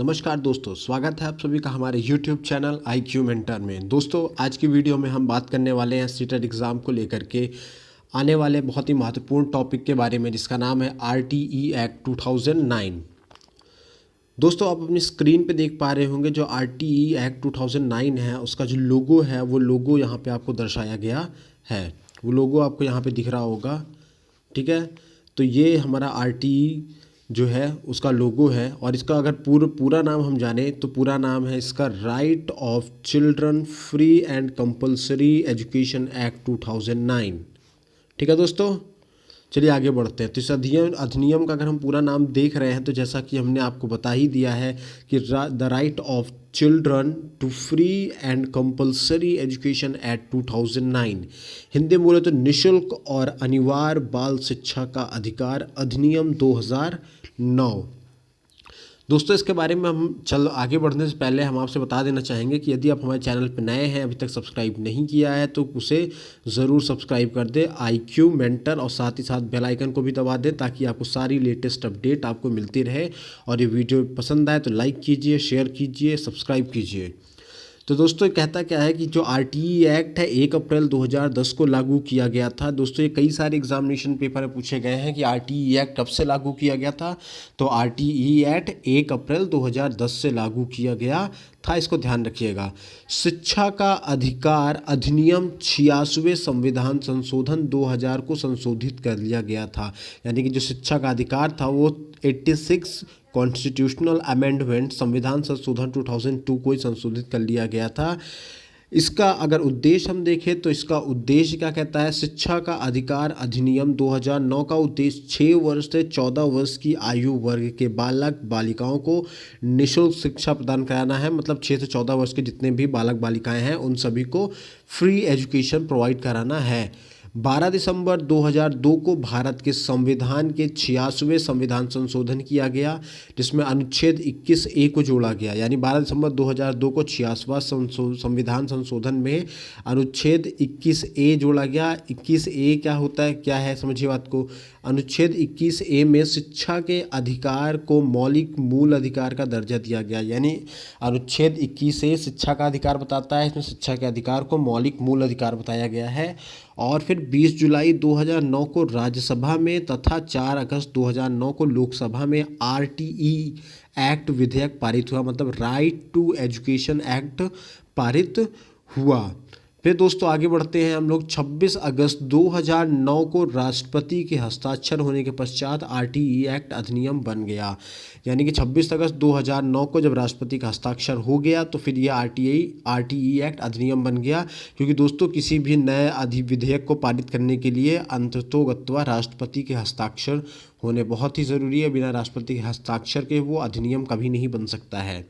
नमस्कार दोस्तों, स्वागत है आप सभी का हमारे YouTube चैनल IQ मेंटर में। दोस्तों, आज की वीडियो में हम बात करने वाले हैं सीटेट एग्ज़ाम को लेकर के आने वाले बहुत ही महत्वपूर्ण टॉपिक के बारे में, जिसका नाम है RTE एक्ट 2009। दोस्तों, आप अपनी स्क्रीन पे देख पा रहे होंगे जो RTE एक्ट 2009 है, उसका जो लोगो है वो लोगो यहाँ पे आपको दर्शाया गया है। वो लोगो आपको यहाँ पे दिख रहा होगा, ठीक है। तो ये हमारा RTE जो है उसका लोगो है, और इसका अगर पूरा नाम हम जाने तो पूरा नाम है इसका right of children free and compulsory education act 2009। ठीक है दोस्तों, चलिए आगे बढ़ते हैं। तो इस अधिनियम का अगर हम पूरा नाम देख रहे हैं तो जैसा कि हमने आपको बता ही दिया है कि the right of children to free and compulsory education act 2009, Hindi में बोले तो निशुल्क और अनिवार्य बाल शिक्षा का अधिकार अधिनियम 2009। दोस्तों, इसके बारे में हम आगे बढ़ने से पहले हम आपसे बता देना चाहेंगे कि यदि आप हमारे चैनल पर नए हैं, अभी तक सब्सक्राइब नहीं किया है, तो उसे ज़रूर सब्सक्राइब कर दें IQ मेंटर, और साथ ही साथ बेल आइकन को भी दबा दें ताकि आपको सारी लेटेस्ट अपडेट आपको मिलती रहे। और ये वीडियो पसंद आए तो लाइक कीजिए, शेयर कीजिए, सब्सक्राइब कीजिए। तो दोस्तों, कहता क्या है कि जो RTE एक्ट है 1 अप्रैल 2010 को लागू किया गया था। दोस्तों, ये कई सारे एग्जामिनेशन पेपर में पूछे गए हैं कि RTE एक्ट कब से लागू किया गया था। तो RTE एक्ट 1 अप्रैल 2010 से लागू किया गया था, इसको ध्यान रखिएगा। शिक्षा का अधिकार अधिनियम 86वें संविधान संशोधन 2000 को संशोधित कर लिया गया था। यानी कि जो शिक्षा का अधिकार था वो 86 कॉन्स्टिट्यूशनल अमेंडमेंट संविधान संशोधन 2002 को ही संशोधित कर लिया गया था। इसका अगर उद्देश्य हम देखें तो इसका उद्देश्य क्या कहता है, शिक्षा का अधिकार अधिनियम 2009 का उद्देश्य 6 वर्ष से 14 वर्ष की आयु वर्ग के बालक बालिकाओं को निःशुल्क शिक्षा प्रदान कराना है। मतलब 6 से 14 वर्ष के जितने भी बालक बालिकाएं हैं उन सभी को फ्री एजुकेशन प्रोवाइड कराना है। 12 दिसंबर 2002 को भारत के संविधान के 86वें संविधान संशोधन किया गया, जिसमें अनुच्छेद 21A को जोड़ा गया। यानी 12 दिसंबर 2002 को 86वां संविधान संशोधन में अनुच्छेद 21A जोड़ा गया। 21A क्या होता है, क्या है, समझिए बात को। अनुच्छेद 21A में शिक्षा के अधिकार को मौलिक मूल अधिकार का दर्जा दिया गया। यानी अनुच्छेद 21A शिक्षा का अधिकार बताता है, इसमें शिक्षा के अधिकार को मौलिक मूल अधिकार बताया गया है। और फिर 20 जुलाई 2009 को राज्यसभा में तथा 4 अगस्त 2009 को लोकसभा में RTE एक्ट विधेयक पारित हुआ। मतलब राइट टू एजुकेशन एक्ट पारित हुआ। फिर दोस्तों आगे बढ़ते हैं हम लोग। 26 अगस्त 2009 को राष्ट्रपति के हस्ताक्षर होने के पश्चात RTE एक्ट अधिनियम बन गया। यानी कि 26 अगस्त 2009 को जब राष्ट्रपति का हस्ताक्षर हो गया तो फिर ये RTE एक्ट अधिनियम बन गया। क्योंकि दोस्तों, किसी भी नए विधेयक को पारित करने के लिए अंततोगत्वा राष्ट्रपति के हस्ताक्षर होने बहुत ही ज़रूरी है। बिना राष्ट्रपति के हस्ताक्षर के वो अधिनियम कभी नहीं बन सकता है।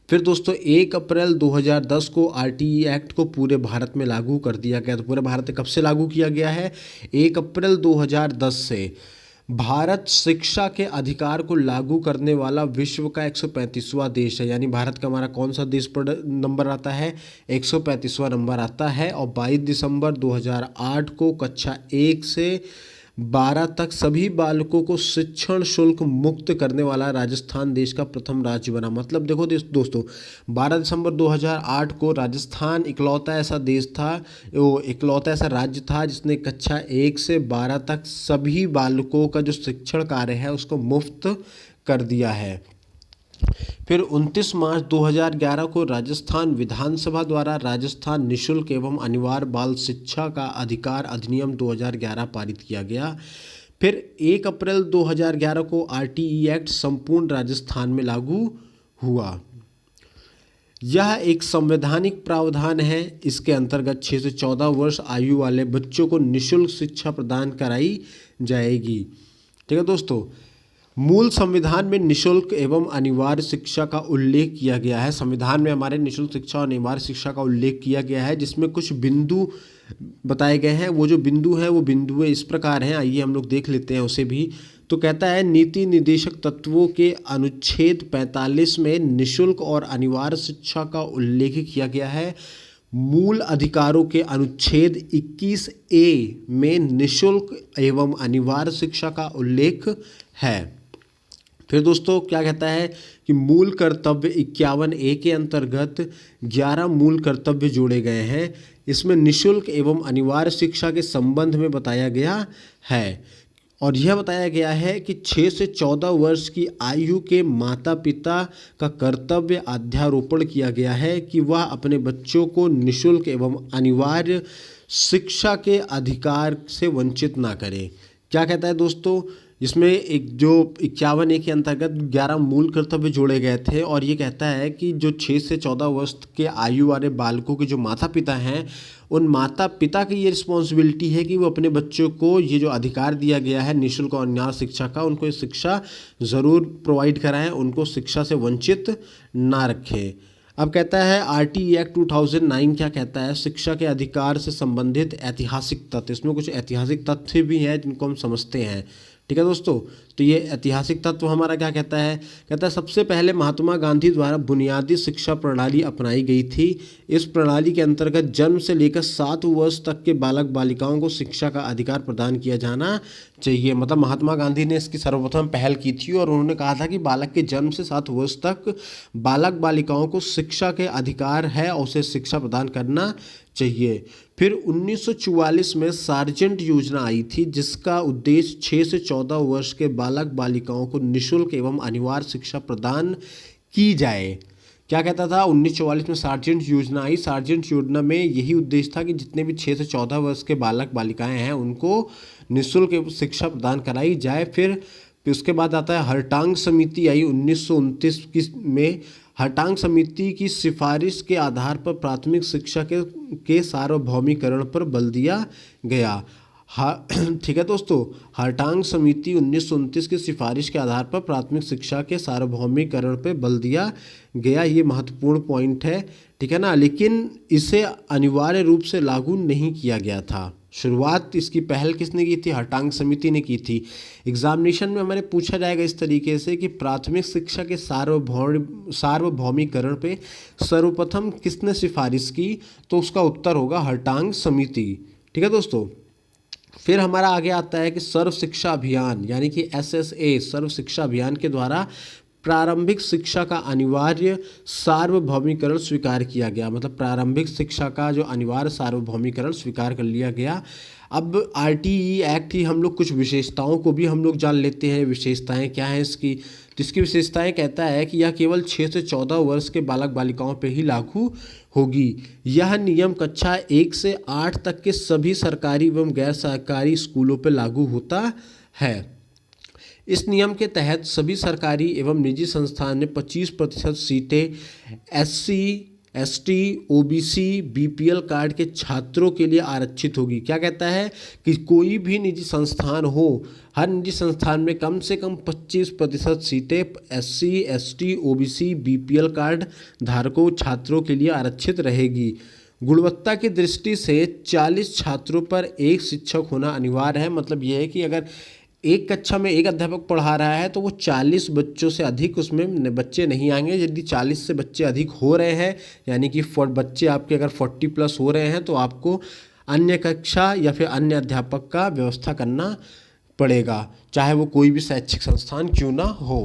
फिर दोस्तों 1 अप्रैल 2010 को RTE एक्ट को पूरे भारत में लागू कर दिया गया। तो पूरे भारत में कब से लागू किया गया है? 1 अप्रैल 2010 से। भारत शिक्षा के अधिकार को लागू करने वाला विश्व का 135वां देश है। यानी भारत का हमारा कौन सा देश पर नंबर आता है? 135वां नंबर आता है। और 22 दिसंबर 2008 को कक्षा 1 से 12 तक सभी बालकों को शिक्षण शुल्क मुक्त करने वाला राजस्थान देश का प्रथम राज्य बना। मतलब देखो दोस्तों, 12 दिसंबर 2008 को राजस्थान इकलौता ऐसा देश था, वो इकलौता ऐसा राज्य था जिसने कक्षा 1 से 12 तक सभी बालकों का जो शिक्षण कार्य है उसको मुफ्त कर दिया है। फिर 29 मार्च 2011 को राजस्थान विधानसभा द्वारा राजस्थान निःशुल्क एवं अनिवार्य बाल शिक्षा का अधिकार अधिनियम 2011 पारित किया गया। फिर 1 अप्रैल 2011 को RTE एक्ट संपूर्ण राजस्थान में लागू हुआ। यह एक संवैधानिक प्रावधान है। इसके अंतर्गत 6 से 14 वर्ष आयु वाले बच्चों को निःशुल्क शिक्षा प्रदान कराई जाएगी। ठीक है दोस्तों, मूल संविधान में निःशुल्क एवं अनिवार्य शिक्षा का उल्लेख किया गया है। संविधान में हमारे निःशुल्क शिक्षा और अनिवार्य शिक्षा का उल्लेख किया गया है, जिसमें कुछ बिंदु बताए गए हैं। वो जो बिंदु हैं वो बिंदु इस प्रकार हैं, आइए हम लोग देख लेते हैं उसे भी। तो कहता है नीति निर्देशक तत्वों के अनुच्छेद 45 में निःशुल्क और अनिवार्य शिक्षा का उल्लेख किया गया है। मूल अधिकारों के अनुच्छेद 21A में निःशुल्क एवं अनिवार्य शिक्षा का उल्लेख है। फिर दोस्तों क्या कहता है कि मूल कर्तव्य 51A के अंतर्गत 11 मूल कर्तव्य जोड़े गए हैं। इसमें निःशुल्क एवं अनिवार्य शिक्षा के संबंध में बताया गया है और यह बताया गया है कि 6 से 14 वर्ष की आयु के माता पिता का कर्तव्य अध्यारोपण किया गया है कि वह अपने बच्चों को निःशुल्क एवं अनिवार्य शिक्षा के अधिकार से वंचित ना करें। क्या कहता है दोस्तों, इसमें एक जो 51A के अंतर्गत 11 मूल कर्तव्य जोड़े गए थे और ये कहता है कि जो 6 से 14 वर्ष के आयु वाले बालकों के जो माता पिता हैं, उन माता पिता की ये रिस्पॉन्सिबिलिटी है कि वो अपने बच्चों को ये जो अधिकार दिया गया है निःशुल्क और अनिवार्य शिक्षा का, उनको ये शिक्षा ज़रूर प्रोवाइड कराएं, उनको शिक्षा से वंचित ना रखें। अब कहता है RTE एक्ट 2009 क्या कहता है, शिक्षा के अधिकार से संबंधित ऐतिहासिक तथ्य। इसमें कुछ ऐतिहासिक तथ्य भी हैं जिनको हम समझते हैं। ठीक है दोस्तों, तो ये ऐतिहासिक तत्व हमारा क्या कहता है सबसे पहले महात्मा गांधी द्वारा बुनियादी शिक्षा प्रणाली अपनाई गई थी। इस प्रणाली के अंतर्गत जन्म से लेकर 7 वर्ष तक के बालक बालिकाओं को शिक्षा का अधिकार प्रदान किया जाना चाहिए। मतलब महात्मा गांधी ने इसकी सर्वप्रथम पहल की थी और उन्होंने कहा था कि बालक के जन्म से 7 वर्ष तक बालक बालिकाओं को शिक्षा के अधिकार है और उसे शिक्षा प्रदान करना चाहिए। फिर 1944 में सार्जेंट योजना आई थी जिसका उद्देश्य 6 से 14 वर्ष के बालक बालिकाओं को निःशुल्क एवं अनिवार्य शिक्षा प्रदान की जाए। क्या कहता था, 1944 में सार्जेंट योजना आई। सार्जेंट योजना में यही उद्देश्य था कि जितने भी 6 से 14 वर्ष के बालक बालिकाएं हैं उनको निःशुल्क शिक्षा प्रदान कराई जाए। फिर उसके बाद आता है हरटांग समिति आई 1929 में। हरटांग समिति की सिफारिश के आधार पर प्राथमिक शिक्षा के सार्वभौमिकरण पर बल दिया गया। ठीक है दोस्तों, हरटांग समिति 1929 की सिफारिश के आधार पर प्राथमिक शिक्षा के सार्वभौमिकरण पर बल दिया गया। ये महत्वपूर्ण पॉइंट है, ठीक है ना, लेकिन इसे अनिवार्य रूप से लागू नहीं किया गया था। शुरुआत इसकी पहल किसने की थी, हरटांग समिति ने की थी। एग्जामिनेशन में हमारे पूछा जाएगा इस तरीके से कि प्राथमिक शिक्षा के सार्वभौमिकरण पे सर्वप्रथम किसने सिफारिश की, तो उसका उत्तर होगा हरटांग समिति। ठीक है दोस्तों, फिर हमारा आगे आता है कि सर्व शिक्षा अभियान यानी कि SSA सर्व शिक्षा अभियान के द्वारा प्रारंभिक शिक्षा का अनिवार्य सार्वभौमिकरण स्वीकार किया गया। मतलब प्रारंभिक शिक्षा का जो अनिवार्य सार्वभौमिकरण स्वीकार कर लिया गया। अब RTE एक्ट ही हम लोग कुछ विशेषताओं को भी हम लोग जान लेते हैं। विशेषताएं क्या हैं इसकी, तो इसकी विशेषताएं कहता है कि यह केवल 6 से 14 वर्ष के बालक बालिकाओं पर ही लागू होगी। यह नियम कक्षा 1 से 8 तक के सभी सरकारी एवं गैर सरकारी स्कूलों पर लागू होता है। इस नियम के तहत सभी सरकारी एवं निजी संस्थान में 25% सीटें SC, ST, OBC, BPL card के छात्रों के लिए आरक्षित होगी। क्या कहता है कि कोई भी निजी संस्थान हो, हर निजी संस्थान में कम से कम 25% सीटें SC, ST, OBC, BPL card धारकों छात्रों के लिए आरक्षित रहेगी। गुणवत्ता की दृष्टि से 40 छात्रों पर एक शिक्षक होना अनिवार्य है। मतलब यह है कि अगर एक कक्षा में एक अध्यापक पढ़ा रहा है तो वो 40 बच्चों से अधिक उसमें बच्चे नहीं आएंगे। यदि 40 से बच्चे अधिक हो रहे हैं यानी कि बच्चे आपके अगर 40+ हो रहे हैं तो आपको अन्य कक्षा या फिर अन्य अध्यापक का व्यवस्था करना पड़ेगा, चाहे वो कोई भी शैक्षिक संस्थान क्यों ना हो।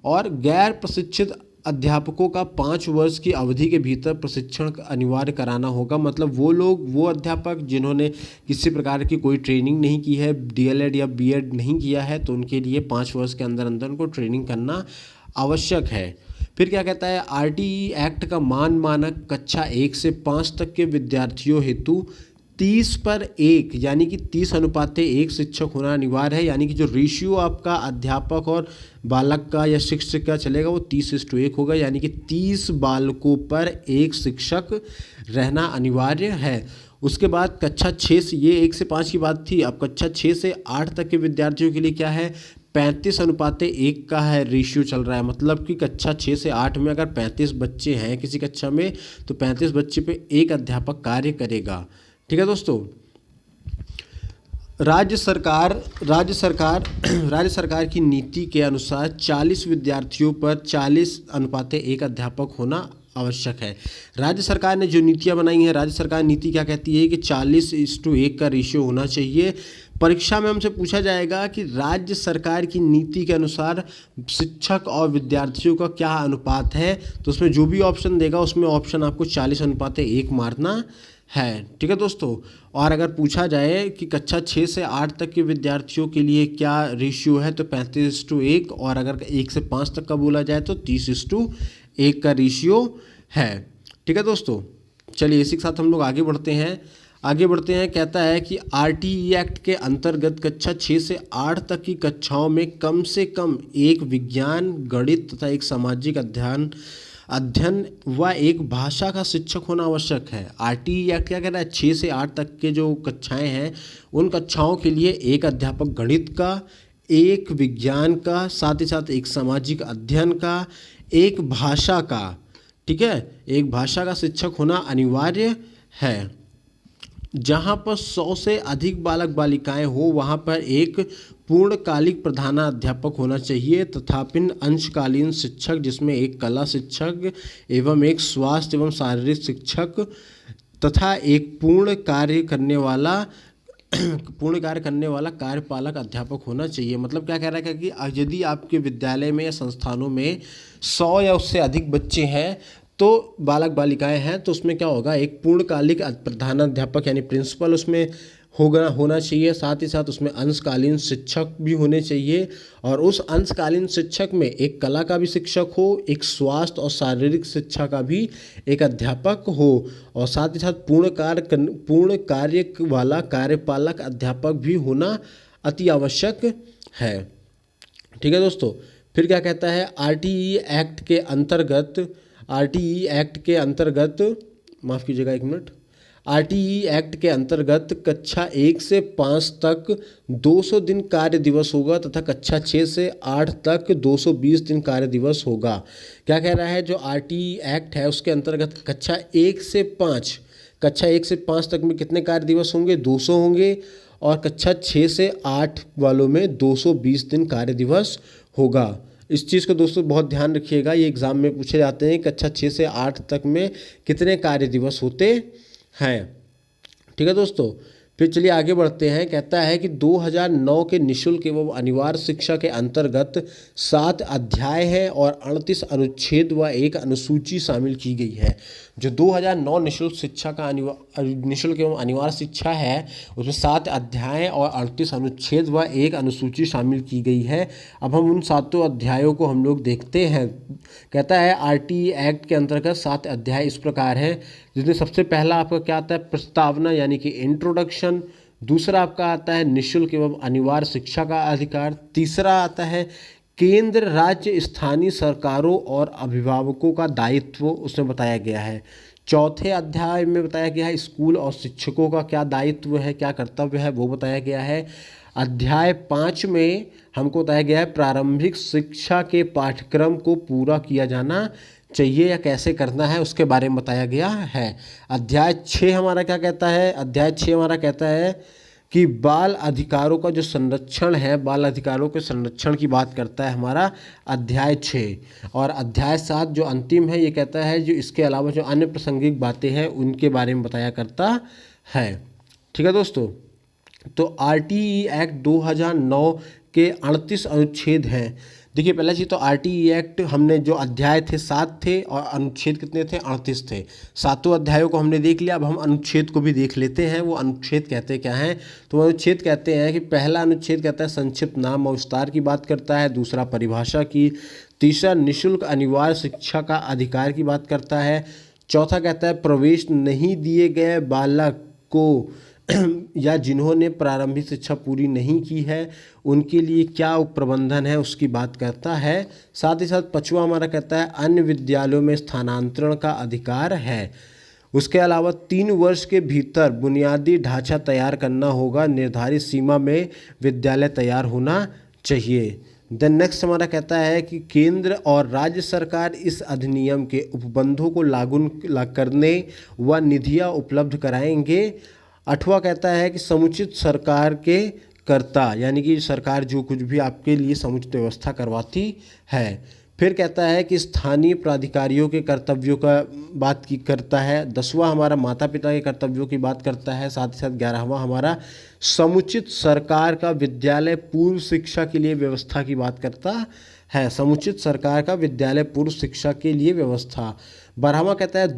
और गैर प्रशिक्षित अध्यापकों का 5 वर्ष की अवधि के भीतर प्रशिक्षण अनिवार्य कराना होगा। मतलब वो अध्यापक जिन्होंने किसी प्रकार की कोई ट्रेनिंग नहीं की है, DLED या B.Ed नहीं किया है, तो उनके लिए 5 वर्ष के अंदर अंदर उनको ट्रेनिंग करना आवश्यक है। फिर क्या कहता है, RTE एक्ट का मानक कक्षा 1 से 5 तक के विद्यार्थियों हेतु 30/1 यानी कि 30:1 शिक्षक होना अनिवार्य है। यानी कि जो रेशियो आपका अध्यापक और बालक का या शिक्षक का चलेगा वो 30:1 होगा। यानी कि 30 बालकों पर एक शिक्षक रहना अनिवार्य है। उसके बाद कक्षा 6 से, ये 1 से 5 की बात थी, अब कक्षा 6 से 8 तक के विद्यार्थियों के लिए क्या है, 35:1 का है रेशियो चल रहा है। मतलब कि कक्षा 6 से 8 में अगर 35 बच्चे हैं किसी कक्षा में तो 35 बच्चे पे एक अध्यापक कार्य करेगा। ठीक है दोस्तों, राज्य सरकार की नीति के अनुसार 40 विद्यार्थियों पर 40:1 अध्यापक होना आवश्यक है। राज्य सरकार ने जो नीतियां बनाई हैं, राज्य सरकार नीति क्या कहती है कि 40:1 का रेशियो होना चाहिए। परीक्षा में हमसे पूछा जाएगा कि राज्य सरकार की नीति के अनुसार शिक्षक और विद्यार्थियों का क्या अनुपात है, तो उसमें जो भी ऑप्शन देगा उसमें ऑप्शन आपको 40:1 मारना है। ठीक है दोस्तों। और अगर पूछा जाए कि कक्षा 6 से 8 तक के विद्यार्थियों के लिए क्या रेशियो है, तो 35:1, और अगर 1 से 5 तक का बोला जाए तो 30:1 का रेशियो है। ठीक है दोस्तों। चलिए इसी के साथ हम लोग आगे बढ़ते हैं। कहता है कि आरटीई एक्ट के अंतर्गत कक्षा 6 से 8 तक की कक्षाओं में कम से कम एक विज्ञान, गणित तथा एक सामाजिक अध्ययन व एक भाषा का शिक्षक होना आवश्यक है। आरटीई एक्ट क्या कह रहा है, 6 से 8 तक के जो कक्षाएं हैं उन कक्षाओं के लिए एक अध्यापक गणित का, एक विज्ञान का, साथ ही साथ एक सामाजिक अध्ययन का, एक भाषा का, ठीक है, एक भाषा का शिक्षक होना अनिवार्य है। जहाँ पर 100 से अधिक बालक बालिकाएं हो वहाँ पर एक पूर्णकालिक प्रधानाध्यापक होना चाहिए, तथापि अंशकालीन शिक्षक जिसमें एक कला शिक्षक एवं एक स्वास्थ्य एवं शारीरिक शिक्षक तथा एक पूर्ण कार्य करने वाला कार्यपालक अध्यापक होना चाहिए। मतलब क्या कह रहा है कि यदि आपके विद्यालय में या संस्थानों में 100 या उससे अधिक बच्चे हैं तो बालक बालिकाएं हैं, तो उसमें क्या होगा, एक पूर्णकालिक प्रधानाध्यापक यानी प्रिंसिपल उसमें होना चाहिए। साथ ही साथ उसमें अंशकालीन शिक्षक भी होने चाहिए, और उस अंशकालीन शिक्षक में एक कला का भी शिक्षक हो, एक स्वास्थ्य और शारीरिक शिक्षा का भी एक अध्यापक हो, और साथ ही साथ पूर्ण कार्य वाला कार्यपालक अध्यापक भी होना अति आवश्यक है। ठीक है दोस्तों। फिर क्या कहता है, आरटीई एक्ट के अंतर्गत कक्षा 1 से 5 तक 200 दिन कार्य दिवस होगा तथा कक्षा 6 से 8 तक 220 दिन कार्य दिवस होगा। क्या कह रहा है, जो आरटीई एक्ट है उसके अंतर्गत कक्षा 1 से 5 तक में कितने कार्य दिवस होंगे, 200 होंगे, और कक्षा 6 से 8 वालों में 220 दिन कार्य दिवस होगा। इस चीज़ को दोस्तों बहुत ध्यान रखिएगा, ये एग्ज़ाम में पूछे जाते हैं कक्षा 6 से 8 तक में कितने कार्य दिवस होते हैं। ठीक है दोस्तों। फिर चलिए आगे बढ़ते हैं। कहता है कि 2009 के निःशुल्क एवं अनिवार्य शिक्षा के अंतर्गत 7 अध्याय हैं और 38 अनुच्छेद व एक अनुसूची शामिल की गई है। जो 2009 निःशुल्क एवं अनिवार्य शिक्षा है उसमें 7 अध्याय और 38 अनुच्छेद व एक अनुसूची शामिल की गई है। अब हम उन 7 अध्यायों को हम लोग देखते हैं। कहता है आरटीई एक्ट के अंतर्गत 7 अध्याय इस प्रकार हैं, जिसमें सबसे पहला आपका क्या आता है, प्रस्तावना यानी कि इंट्रोडक्शन। दूसरा आपका आता है निःशुल्क एवं अनिवार्य शिक्षा का अधिकार। तीसरा आता है केंद्र, राज्य, स्थानीय सरकारों और अभिभावकों का दायित्व, उसमें बताया गया है। चौथे अध्याय में बताया गया है स्कूल और शिक्षकों का क्या दायित्व है, क्या कर्तव्य है, वो बताया गया है। अध्याय 5 में हमको बताया गया है प्रारंभिक शिक्षा के पाठ्यक्रम को पूरा किया जाना चाहिए या कैसे करना है, उसके बारे में बताया गया है। अध्याय 6 हमारा क्या कहता है, अध्याय 6 हमारा कहता है कि बाल अधिकारों का जो संरक्षण है, बाल अधिकारों के संरक्षण की बात करता है हमारा अध्याय 6। और अध्याय 7 जो अंतिम है ये कहता है जो इसके अलावा जो अन्य प्रासंगिक बातें हैं उनके बारे में बताया करता है। ठीक है दोस्तों। तो आरटीई एक्ट 2009 के 38 अनुच्छेद हैं। देखिए पहला चीज़ तो आरटीई एक्ट हमने जो अध्याय थे 7 थे और अनुच्छेद कितने थे, 38 थे। 7 अध्यायों को हमने देख लिया, अब हम अनुच्छेद को भी देख लेते हैं। वो अनुच्छेद कहते क्या हैं, तो अनुच्छेद कहते हैं कि पहला अनुच्छेद कहता है संक्षिप्त नाम और विस्तार की बात करता है। दूसरा परिभाषा की। तीसरा निःशुल्क अनिवार्य शिक्षा का अधिकार की बात करता है। चौथा कहता है प्रवेश नहीं दिए गए बालक को या जिन्होंने प्रारंभिक शिक्षा पूरी नहीं की है उनके लिए क्या प्रबंधन है उसकी बात करता है। साथ ही साथ 5वां हमारा कहता है अन्य विद्यालयों में स्थानांतरण का अधिकार है। उसके अलावा 3 वर्ष के भीतर बुनियादी ढांचा तैयार करना होगा, निर्धारित सीमा में विद्यालय तैयार होना चाहिए। देन नेक्स्ट हमारा कहता है कि केंद्र और राज्य सरकार इस अधिनियम के उपबंधों को लागू करने व निधियाँ उपलब्ध कराएंगे। 8वां कहता है कि समुचित सरकार के कर्ता यानी कि सरकार जो कुछ भी आपके लिए समुचित व्यवस्था करवाती है। फिर कहता है कि स्थानीय प्राधिकारियों के कर्तव्यों का बात की करता है। 10वां हमारा माता पिता के कर्तव्यों की बात करता है। साथ ही साथ 11वां हमारा समुचित सरकार का विद्यालय पूर्व शिक्षा के लिए व्यवस्था की बात करता है। समुचित सरकार का विद्यालय पूर्व शिक्षा के लिए व्यवस्था। 12वां कहता है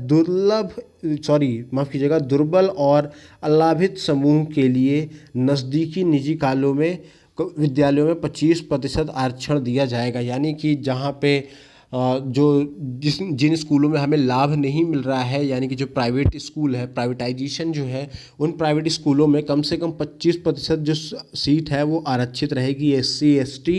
माफ़ कीजिएगा, दुर्बल और अलाभित समूह के लिए नज़दीकी निजी कालों में विद्यालयों में 25% आरक्षण दिया जाएगा। यानी कि जहाँ पे जो जिन स्कूलों में हमें लाभ नहीं मिल रहा है, यानी कि जो प्राइवेट स्कूल है, प्राइवेटाइजेशन जो है, उन प्राइवेट स्कूलों में कम से कम 25% जो सीट है वो आरक्षित रहेगी SC ST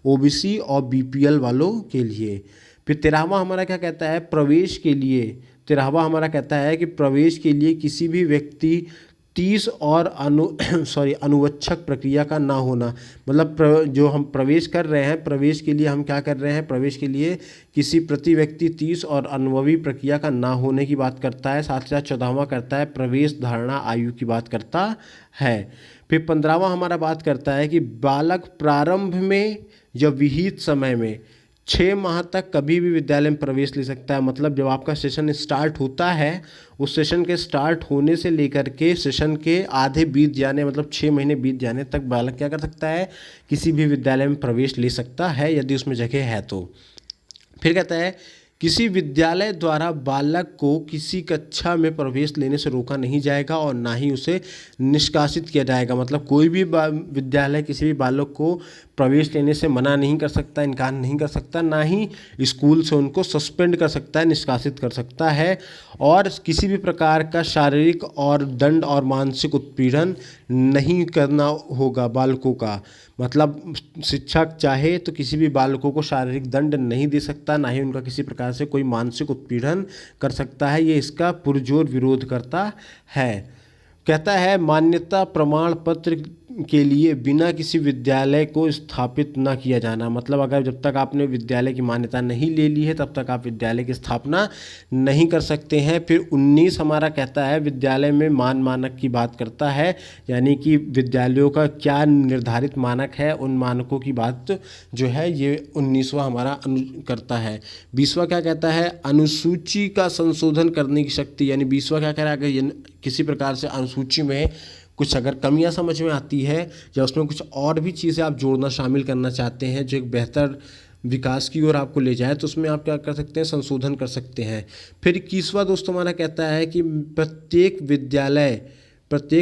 OBC और BPL वालों के लिए। फिर 13वां हमारा क्या कहता है, प्रवेश के लिए। 13वां हमारा कहता है कि प्रवेश के लिए किसी भी व्यक्ति 30 और अनुवच्छक प्रक्रिया का ना होना। मतलब जो हम प्रवेश कर रहे हैं, प्रवेश के लिए हम क्या कर रहे हैं, प्रवेश के लिए किसी प्रति व्यक्ति 30 और अनुभवी प्रक्रिया का ना होने की बात करता है। साथ ही साथ 14वां करता है प्रवेश धारणा आयु की बात करता है। फिर 15वां हमारा बात करता है कि बालक प्रारंभ में या विहित समय में 6 माह तक कभी भी विद्यालय में प्रवेश ले सकता है। मतलब जब आपका सेशन स्टार्ट होता है, उस सेशन के स्टार्ट होने से लेकर के सेशन के आधे बीत जाने, मतलब 6 महीने बीत जाने तक बालक क्या कर सकता है, किसी भी विद्यालय में प्रवेश ले सकता है यदि उसमें जगह है तो। फिर कहता है किसी विद्यालय द्वारा बालक को किसी कक्षा में प्रवेश लेने से रोका नहीं जाएगा और ना ही उसे निष्कासित किया जाएगा। मतलब कोई भी विद्यालय किसी भी बालक को प्रवेश लेने से मना नहीं कर सकता, इनकार नहीं कर सकता, ना ही स्कूल से उनको सस्पेंड कर सकता है, निष्कासित कर सकता है। और किसी भी प्रकार का शारीरिक और दंड और मानसिक उत्पीड़न नहीं करना होगा बालकों का। मतलब शिक्षक चाहे तो किसी भी बालकों को शारीरिक दंड नहीं दे सकता, ना ही उनका किसी प्रकार से कोई मानसिक उत्पीड़न कर सकता है। ये इसका पुरजोर विरोध करता है। कहता है मान्यता प्रमाण पत्र के लिए बिना किसी विद्यालय को स्थापित न किया जाना। मतलब अगर जब तक आपने विद्यालय की मान्यता नहीं ले ली है तब तक आप विद्यालय की स्थापना नहीं कर सकते हैं। फिर 19 हमारा कहता है विद्यालय में मानक की बात करता है, यानी कि विद्यालयों का क्या निर्धारित मानक है, उन मानकों की बात जो है ये 19वां हमारा करता है। 20वां क्या कहता है, अनुसूची का संशोधन करने की शक्ति। यानी 20वां क्या कह रहा है, अगर किसी प्रकार से अनुसूची में कुछ अगर कमियां समझ में आती है या उसमें कुछ और भी चीज़ें आप जोड़ना शामिल करना चाहते हैं जो एक बेहतर विकास की ओर आपको ले जाए, तो उसमें आप क्या कर सकते हैं, संशोधन कर सकते हैं। फिर 21वां दोस्तों हमारा कहता है कि प्रत्येक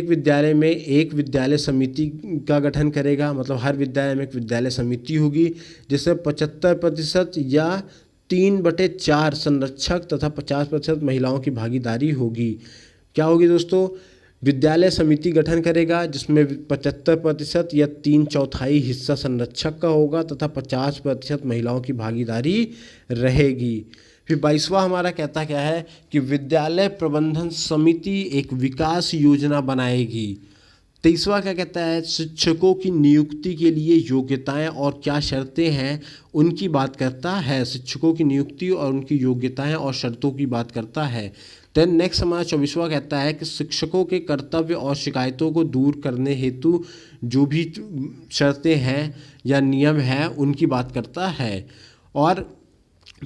विद्यालय में एक विद्यालय समिति का गठन करेगा। मतलब हर विद्यालय में एक विद्यालय समिति होगी जिससे 75% या 3/4 संरक्षक तथा 50% महिलाओं की भागीदारी होगी। क्या होगी दोस्तों, विद्यालय समिति गठन करेगा जिसमें 75% या 3/4 हिस्सा संरक्षक का होगा तथा 50% महिलाओं की भागीदारी रहेगी। फिर 22वां हमारा कहता क्या है कि विद्यालय प्रबंधन समिति एक विकास योजना बनाएगी। 23वां क्या कहता है, शिक्षकों की नियुक्ति के लिए योग्यताएं और क्या शर्तें हैं उनकी बात करता है। शिक्षकों की नियुक्ति और उनकी योग्यताएं और शर्तों की बात करता है। देन नेक्स्ट हमारा 24वां कहता है कि शिक्षकों के कर्तव्य और शिकायतों को दूर करने हेतु जो भी शर्तें हैं या नियम हैं उनकी बात करता है। और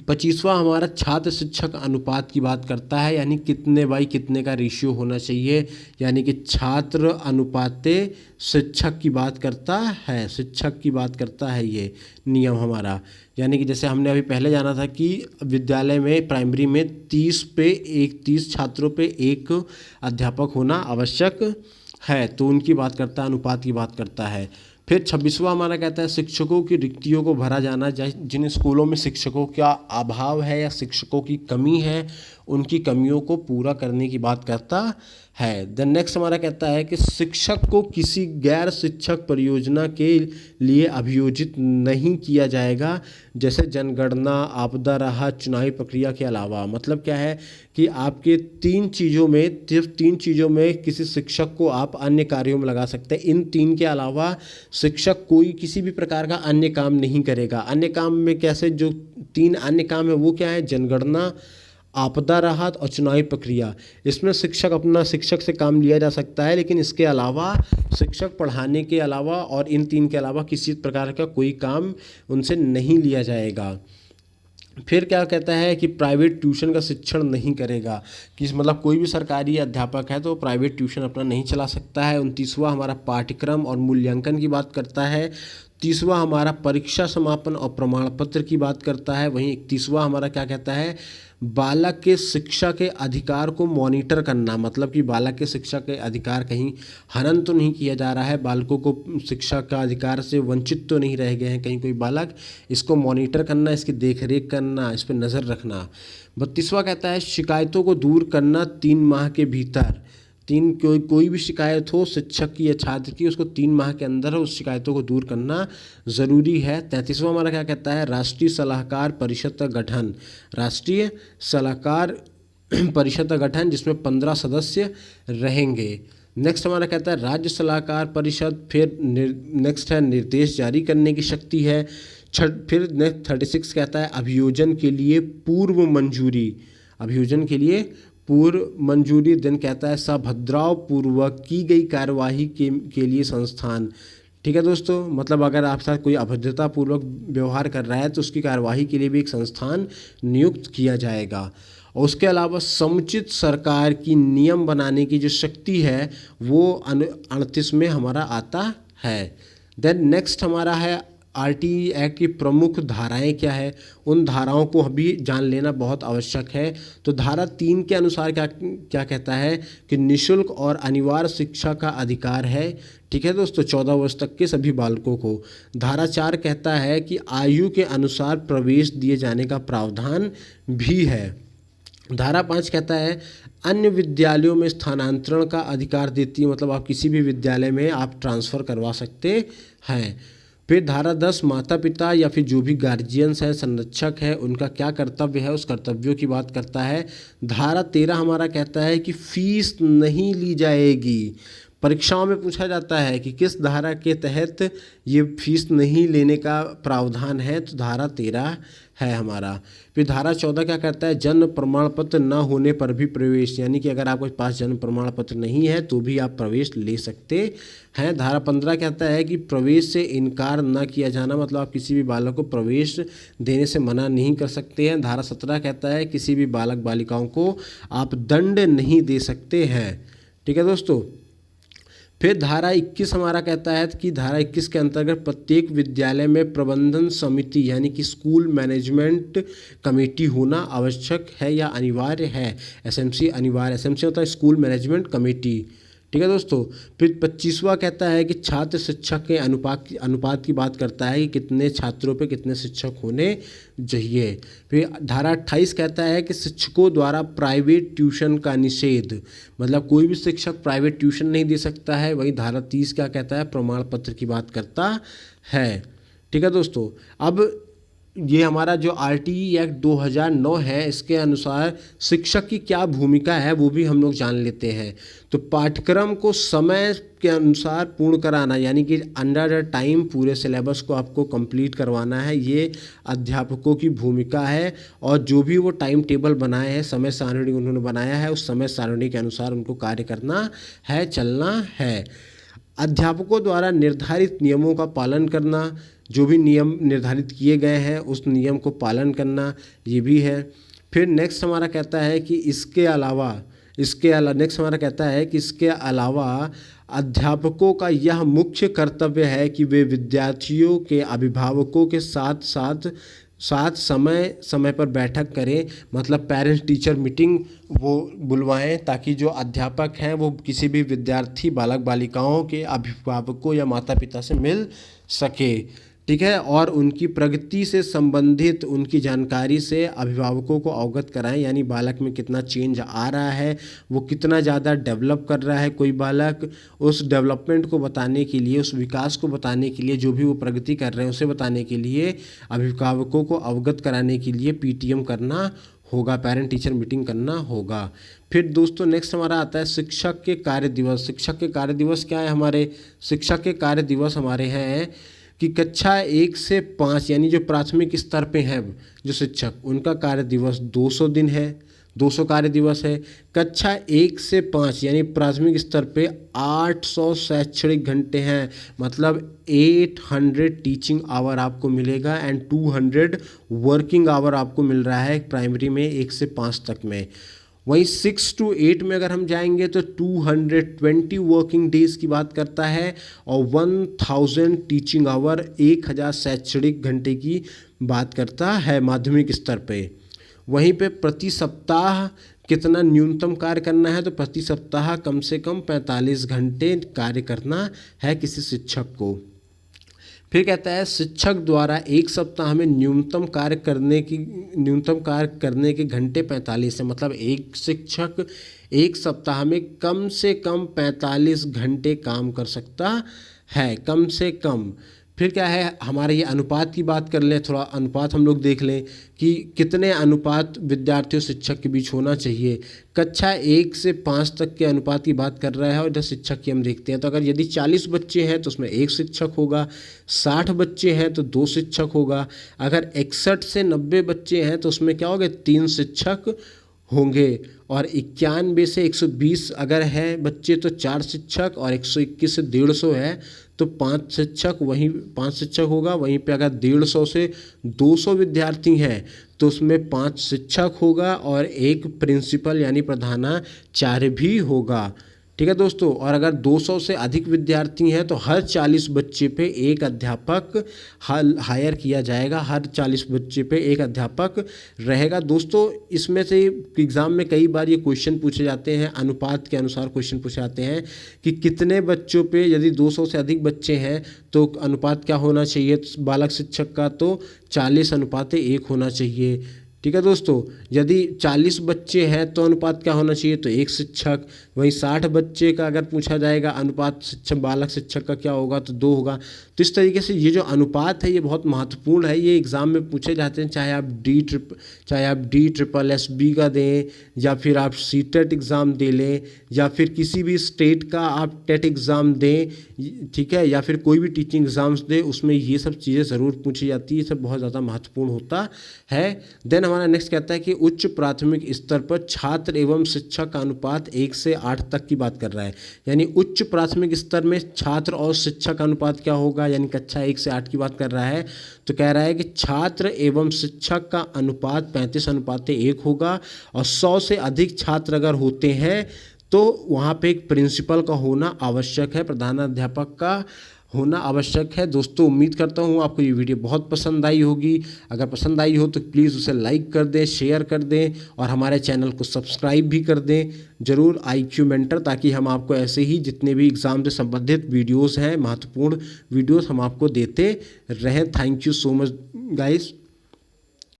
25वां हमारा छात्र शिक्षक अनुपात की बात करता है, यानी कितने बाई कितने का रेशियो होना चाहिए, यानी कि छात्र अनुपाते शिक्षक की बात करता है, शिक्षक की बात करता है ये नियम हमारा। यानी कि जैसे हमने अभी पहले जाना था कि विद्यालय में प्राइमरी में 30 छात्रों पे एक अध्यापक होना आवश्यक है, तो उनकी बात करता है, अनुपात की बात करता है। फिर 26वां हमारा कहता है शिक्षकों की रिक्तियों को भरा जाना। जिन स्कूलों में शिक्षकों का अभाव है या शिक्षकों की कमी है उनकी कमियों को पूरा करने की बात करता है। देन नेक्स्ट हमारा कहता है कि शिक्षक को किसी गैर शिक्षक परियोजना के लिए अभियोजित नहीं किया जाएगा, जैसे जनगणना, आपदा राहत, चुनावी प्रक्रिया के अलावा। मतलब क्या है कि आपके सिर्फ तीन चीज़ों में किसी शिक्षक को आप अन्य कार्यों में लगा सकते हैं। इन 3 के अलावा शिक्षक कोई किसी भी प्रकार का अन्य काम नहीं करेगा। अन्य काम में कैसे, जो 3 अन्य काम है वो क्या है, जनगणना, आपदा राहत और चुनावी प्रक्रिया। इसमें शिक्षक से काम लिया जा सकता है, लेकिन इसके अलावा शिक्षक पढ़ाने के अलावा और इन 3 के अलावा किसी प्रकार का कोई काम उनसे नहीं लिया जाएगा। फिर क्या कहता है कि प्राइवेट ट्यूशन का शिक्षण नहीं करेगा, कि मतलब कोई भी सरकारी अध्यापक है तो प्राइवेट ट्यूशन अपना नहीं चला सकता है। 29वां हमारा पाठ्यक्रम और मूल्यांकन की बात करता है। 30वां हमारा परीक्षा समापन और प्रमाण पत्र की बात करता है। वहीं 31वां हमारा क्या कहता है, बालक के शिक्षा के अधिकार को मॉनिटर करना, मतलब कि बालक के शिक्षा के अधिकार कहीं हनन तो नहीं किया जा रहा है, बालकों को शिक्षा का अधिकार से वंचित तो नहीं रह गए हैं कहीं कोई बालक, इसको मॉनिटर करना, इसकी देखरेख करना, इस पर नज़र रखना। 32वां कहता है शिकायतों को दूर करना 3 माह के भीतर। कोई भी शिकायत हो शिक्षक की या छात्र की, उसको 3 माह के अंदर उस शिकायतों को दूर करना ज़रूरी है। 33वां हमारा क्या कहता है, राष्ट्रीय सलाहकार परिषद का गठन। राष्ट्रीय सलाहकार परिषद का गठन जिसमें 15 सदस्य रहेंगे। नेक्स्ट हमारा कहता है राज्य सलाहकार परिषद। फिर नेक्स्ट है निर्देश जारी करने की शक्ति है। फिर नेक्स्ट 36 कहता है अभियोजन के लिए पूर्व मंजूरी। अभियोजन के लिए पूर्व मंजूरी। दिन कहता है सभद्राव पूर्वक की गई कार्यवाही के लिए संस्थान। ठीक है दोस्तों, मतलब अगर आप साथ कोई अभद्रता पूर्वक व्यवहार कर रहा है तो उसकी कार्यवाही के लिए भी एक संस्थान नियुक्त किया जाएगा। और उसके अलावा समुचित सरकार की नियम बनाने की जो शक्ति है वो 38 में हमारा आता है। देन नेक्स्ट हमारा है आरटीई एक्ट की प्रमुख धाराएं क्या है, उन धाराओं को भी जान लेना बहुत आवश्यक है। तो धारा 3 के अनुसार क्या क्या कहता है कि निःशुल्क और अनिवार्य शिक्षा का अधिकार है। ठीक है दोस्तों, 14 वर्ष तक के सभी बालकों को। धारा 4 कहता है कि आयु के अनुसार प्रवेश दिए जाने का प्रावधान भी है। धारा 5 कहता है अन्य विद्यालयों में स्थानांतरण का अधिकार देती है, मतलब आप किसी भी विद्यालय में आप ट्रांसफ़र करवा सकते हैं। फिर धारा 10 माता पिता या फिर जो भी गार्जियंस हैं, संरक्षक है, उनका क्या कर्तव्य है, उस कर्तव्यों की बात करता है। धारा 13 हमारा कहता है कि फीस नहीं ली जाएगी। परीक्षाओं में पूछा जाता है कि किस धारा के तहत ये फीस नहीं लेने का प्रावधान है, तो धारा 13 है हमारा। फिर धारा 14 क्या कहता है जन्म प्रमाण पत्र न होने पर भी प्रवेश, यानी कि अगर आपके पास जन्म प्रमाण पत्र नहीं है तो भी आप प्रवेश ले सकते हैं। धारा 15 कहता है कि प्रवेश से इनकार न किया जाना, मतलब आप किसी भी बालक को प्रवेश देने से मना नहीं कर सकते हैं। धारा 17 कहता है किसी भी बालक बालिकाओं को आप दंड नहीं दे सकते हैं। ठीक है दोस्तों, फिर धारा 21 हमारा कहता है कि धारा 21 के अंतर्गत प्रत्येक विद्यालय में प्रबंधन समिति यानी कि स्कूल मैनेजमेंट कमेटी होना आवश्यक है या अनिवार्य है। एसएमसी अनिवार्य, एसएमसी होता है स्कूल मैनेजमेंट कमेटी। ठीक है दोस्तों, फिर 25वां कहता है कि छात्र शिक्षक के अनुपात की बात करता है कि कितने छात्रों पे कितने शिक्षक होने चाहिए। फिर धारा 28 कहता है कि शिक्षकों द्वारा प्राइवेट ट्यूशन का निषेध, मतलब कोई भी शिक्षक प्राइवेट ट्यूशन नहीं दे सकता है। वहीं धारा 30 क्या कहता है प्रमाण पत्र की बात करता है। ठीक है दोस्तों, अब ये हमारा जो आरटीई एक्ट 2009 है इसके अनुसार शिक्षक की क्या भूमिका है वो भी हम लोग जान लेते हैं। तो पाठ्यक्रम को समय के अनुसार पूर्ण कराना, यानी कि अंडर द टाइम पूरे सिलेबस को आपको कंप्लीट करवाना है, ये अध्यापकों की भूमिका है। और जो भी वो टाइम टेबल बनाए हैं, समय सारणी उन्होंने बनाया है, उस समय सारणी के अनुसार उनको कार्य करना है, चलना है। अध्यापकों द्वारा निर्धारित नियमों का पालन करना, जो भी नियम निर्धारित किए गए हैं उस नियम को पालन करना, ये भी है। फिर नेक्स्ट हमारा कहता है कि इसके अलावा नेक्स्ट हमारा कहता है कि इसके अलावा अध्यापकों का यह मुख्य कर्तव्य है कि वे विद्यार्थियों के अभिभावकों के साथ समय पर बैठक करें, मतलब पेरेंट्स टीचर मीटिंग वो बुलवाएं, ताकि जो अध्यापक हैं वो किसी भी विद्यार्थी बालक बालिकाओं के अभिभावकों या माता पिता से मिल सके। ठीक है, और उनकी प्रगति से संबंधित उनकी जानकारी से अभिभावकों को अवगत कराएं, यानी बालक में कितना चेंज आ रहा है, वो कितना ज़्यादा डेवलप कर रहा है कोई बालक, उस डेवलपमेंट को बताने के लिए, उस विकास को बताने के लिए, जो भी वो प्रगति कर रहे हैं उसे बताने के लिए अभिभावकों को अवगत कराने के लिए पीटीएम करना होगा, पेरेंट टीचर मीटिंग करना होगा। फिर दोस्तों नेक्स्ट हमारा आता है शिक्षक के कार्य दिवस। शिक्षक के कार्य दिवस क्या है हमारे, शिक्षक के कार्य दिवस हमारे हैं कि कक्षा 1 से 5 यानी जो प्राथमिक स्तर पे हैं जो शिक्षक, उनका कार्य दिवस 200 दिन है। 200 कार्य दिवस है। कक्षा 1 से 5 यानी प्राथमिक स्तर पे 800 शैक्षणिक घंटे हैं, मतलब 800 टीचिंग आवर आपको मिलेगा एंड 200 वर्किंग आवर आपको मिल रहा है प्राइमरी में 1 से 5 तक में। वहीं 6 to 8 में अगर हम जाएंगे तो 220 वर्किंग डेज की बात करता है और 1000 टीचिंग आवर 1000 शैक्षणिक घंटे की बात करता है माध्यमिक स्तर पे। वहीं पे प्रति सप्ताह कितना न्यूनतम कार्य करना है, तो प्रति सप्ताह कम से कम 45 घंटे कार्य करना है किसी शिक्षक को। फिर कहता है शिक्षक द्वारा एक सप्ताह में न्यूनतम कार्य करने के घंटे 45 है, मतलब एक शिक्षक एक सप्ताह में कम से कम 45 घंटे काम कर सकता है, कम से कम। फिर क्या है, हमारे ये अनुपात की बात कर लें, थोड़ा अनुपात हम लोग देख लें कि कितने अनुपात विद्यार्थियों शिक्षक के बीच होना चाहिए। कक्षा 1 से 5 तक के अनुपात की बात कर रहा है और इधर शिक्षक की हम देखते हैं। तो अगर यदि 40 बच्चे हैं तो उसमें 1 शिक्षक होगा, 60 बच्चे हैं तो 2 शिक्षक होगा, अगर 61 से 90 बच्चे हैं तो उसमें क्या होगा, 3 शिक्षक होंगे, और 91 से 120 अगर है बच्चे तो 4 शिक्षक, और 121 से 150 है तो 5 शिक्षक, वहीं 5 शिक्षक होगा। वहीं पे अगर 150 से 200 विद्यार्थी हैं तो उसमें 5 शिक्षक होगा और 1 प्रिंसिपल यानी प्रधानाचार्य भी होगा। ठीक है दोस्तों, और अगर 200 से अधिक विद्यार्थी हैं तो हर 40 बच्चे पे एक अध्यापक हायर किया जाएगा, हर 40 बच्चे पे एक अध्यापक रहेगा। दोस्तों इसमें से एग्ज़ाम में कई बार ये क्वेश्चन पूछे जाते हैं, अनुपात के अनुसार क्वेश्चन पूछे जाते हैं कि कितने बच्चों पे, यदि 200 से अधिक बच्चे हैं तो अनुपात क्या होना चाहिए बालक शिक्षक का, तो 40:1 होना चाहिए। ठीक है दोस्तों, यदि 40 बच्चे हैं तो अनुपात क्या होना चाहिए, तो 1 शिक्षक। वहीं 60 बच्चे का अगर पूछा जाएगा अनुपात शिक्षक बालक शिक्षक का क्या होगा, तो 2 होगा। तो इस तरीके से ये जो अनुपात है ये बहुत महत्वपूर्ण है, ये एग्ज़ाम में पूछे जाते हैं, चाहे आप DSSS का दें या फिर आप CTET एग्ज़ाम दे लें या फिर किसी भी स्टेट का आप टेट एग्ज़ाम दें, ठीक है, या फिर कोई भी टीचिंग एग्ज़ाम्स दें, उसमें ये सब चीज़ें ज़रूर पूछी जाती है, ये सब बहुत ज़्यादा महत्वपूर्ण होता है। देन हमारा नेक्स्ट कहता है कि उच्च प्राथमिक स्तर पर छात्र एवं शिक्षक का अनुपात 1 से 8 तक की बात कर रहा है, यानी उच्च प्राथमिक स्तर में छात्र और शिक्षक का अनुपात क्या होगा, यानी कक्षा 1 से 8 की बात कर रहा है। तो कह रहा है कि छात्र एवं शिक्षक का अनुपात 35:1 होगा, और 100 से अधिक छात्र अगर होते हैं तो वहाँ पे एक प्रिंसिपल का होना आवश्यक है, प्रधानाध्यापक का होना आवश्यक है। दोस्तों उम्मीद करता हूँ आपको ये वीडियो बहुत पसंद आई होगी। अगर पसंद आई हो तो प्लीज़ उसे लाइक कर दें, शेयर कर दें और हमारे चैनल को सब्सक्राइब भी कर दें ज़रूर IQ मेंटर, ताकि हम आपको ऐसे ही जितने भी एग्ज़ाम से संबंधित वीडियोस हैं, महत्वपूर्ण वीडियोस हम आपको देते रहें। Thank you so much guys.